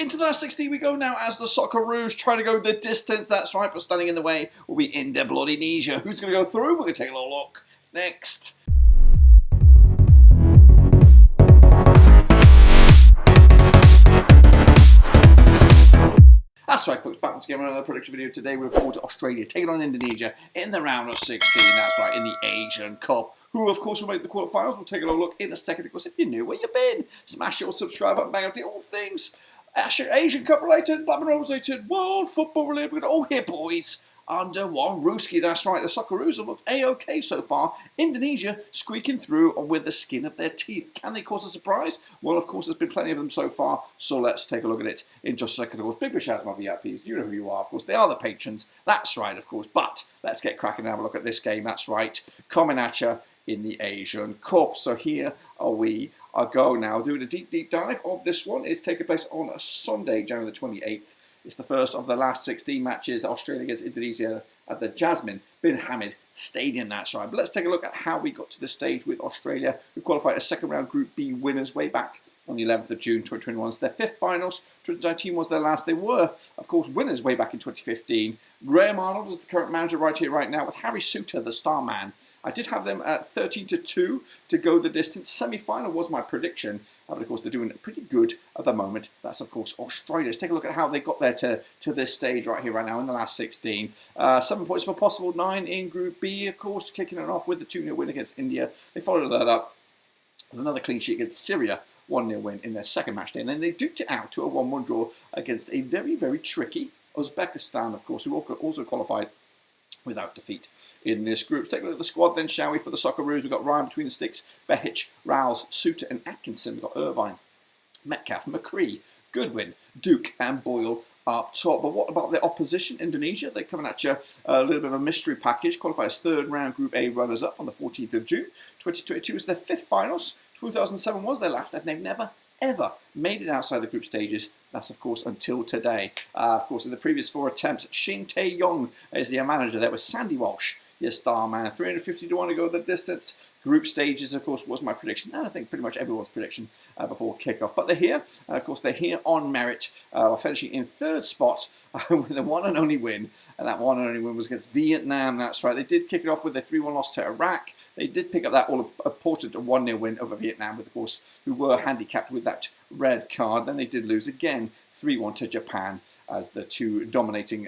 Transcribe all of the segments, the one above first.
into the last 16 we go now as the Socceroos trying to go the distance. That's right, but standing in the way will be Indonesia. Who's going to go through? We're going to take a little look next. That's right, folks, back once again with another prediction video. Today we look forward to Australia taking on Indonesia in the round of 16. That's right, in the Asian Cup. Who, of course, will make the quarterfinals. We'll take a little look in a second. Of course, if you're new, where you been? Smash your subscribe button, bang out the all things Asian Cup related, Black and Rose related, world football related. We're all here, boys, under one rooski. That's right, the Socceroos have looked A-OK so far. Indonesia squeaking through with the skin of their teeth. Can they cause a surprise? Well, of course, there's been plenty of them so far, so let's take a look at it in just a second. Of course, big shout out to my VIPs. You know who you are, of course. They are the patrons. That's right, of course. But let's get cracking and have a look at this game. That's right, coming at you in the Asian Cup. So here we go now, doing a deep dive of this one. It's taking place on a Sunday, January the 28th. It's the first of the last 16 matches. Australia against Indonesia at the Jasmine bin Hamad Stadium. That's right. But let's take a look at how we got to this stage with Australia, who qualified as second round Group B winners way back on the 11th of June 2021. It's their fifth finals. 2019 was their last. They were, of course, winners way back in 2015. Graham Arnold is the current manager right here, right now, with Harry Souttar, the star man. I did have them at 13-2 to go the distance. Semi-final was my prediction, but of course they're doing pretty good at the moment. That's of course Australia. Let's take a look at how they got there to this stage right here, right now in the last 16. 7 points for possible 9 in Group B, of course, kicking it off with the 2-0 win against India. They followed that up with another clean sheet against Syria. 1-0 win in their second match day, and then they duked it out to a 1-1 draw against a very tricky Uzbekistan, of course, who also qualified without defeat in this group. Let's take a look at the squad then, shall we, for the Socceroos. We've got Ryan between the sticks, Behic, Rouse, Souttar and Atkinson. We've got Irvine, Metcalf, McCree, Goodwin, Duke and Boyle up top. But what about the opposition, Indonesia? They're coming at you a little bit of a mystery package. Qualified as third round Group A runners-up on the 14th of June. 2022 is their fifth finals. 2007 was their last, and they've never, ever made it outside the group stages. That's, of course, until today. Of course, in the previous 4 attempts, Shin Tae-yong is the manager. There was Sandy Walsh, your star man. 350 to 1 to go the distance. Group stages, of course, was my prediction, and I think pretty much everyone's prediction before kickoff. But they're here, and of course, they're here on merit. Finishing in third spot with a one and only win, and that one and only win was against Vietnam. That's right. They did kick it off with a 3-1 loss to Iraq. They did pick up that all-important 1-0 win over Vietnam, with, of course, who were handicapped with that red card. Then they did lose again, 3-1 to Japan, as the two dominating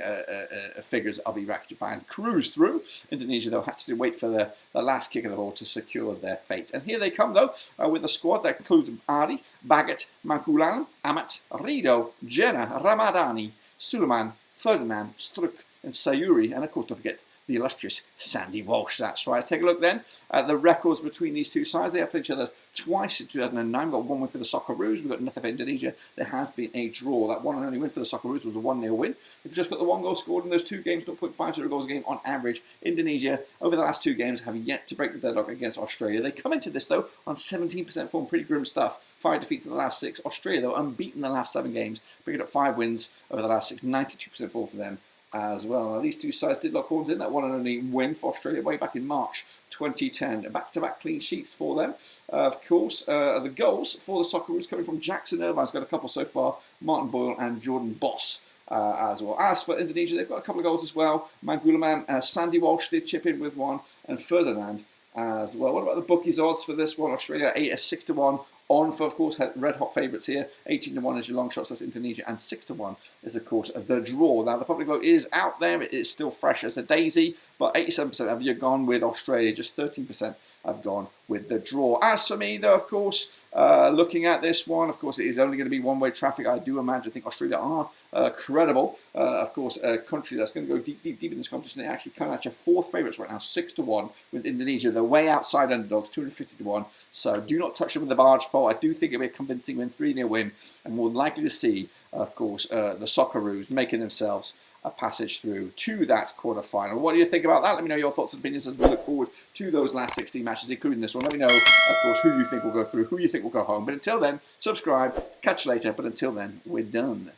figures of Iraq-Japan cruised through. Indonesia, though, had to wait for the last kick of the ball to secure their fate. And here they come, though, with a squad that includes Ari, Bagat, Mangkulam, Amat, Rido, Jenna, Ramadani, Suleiman, Ferdinand, Struck, and Sayuri, and of course, don't forget the illustrious Sandy Walsh. That's right. Let's take a look then at the records between these two sides. They have played each other twice in 2009. We've got 1 win for the Socceroos. We've got nothing for Indonesia. There has been a draw. That one and only win for the Socceroos was a 1-0 win. We've just got the 1 goal scored in those 2 games, 0.50 goals a game on average. Indonesia, over the last 2 games, have yet to break the deadlock against Australia. They come into this, though, on 17% form. Pretty grim stuff. 5 defeats in the last 6. Australia, though, unbeaten in the last 7 games. Picking up 5 wins over the last 6. 92% form for them as well. Now, these two sides did lock horns in that one and only win for Australia way back in March 2010. Back-to-back clean sheets for them. Of course, the goals for the Socceroos coming from Jackson Irvine's got a couple so far, Martin Boyle and Jordan Boss as well. As for Indonesia, they've got a couple of goals as well. Mangkulam, Sandy Walsh did chip in with 1, and Ferdinand as well. What about the bookies odds for this one? Australia 6-1. On for, of course, red hot favourites here. 18-1 is your long shots, that's Indonesia, and 6-1 is, of course, the draw. Now, the public vote is out there. It is still fresh as a daisy, but 87% have you gone with Australia. Just 13% have gone with the draw. As for me, though, of course, looking at this one, of course, it is only going to be one-way traffic. I do imagine, I think Australia are credible. Of course, a country that's going to go deep in this competition. They actually come at your 4th favourites right now, 6-1, with Indonesia. They're way outside underdogs, 250-1. So do not touch them with the barge pole. I do think it'll be a convincing win, 3-0 win, and we're likely to see, of course, the Socceroos making themselves a passage through to that quarter-final. What do you think about that? Let me know your thoughts and opinions as we look forward to those last 16 matches, including this one. Let me know, of course, who you think will go through, who you think will go home. But until then, subscribe. Catch you later. But until then, we're done.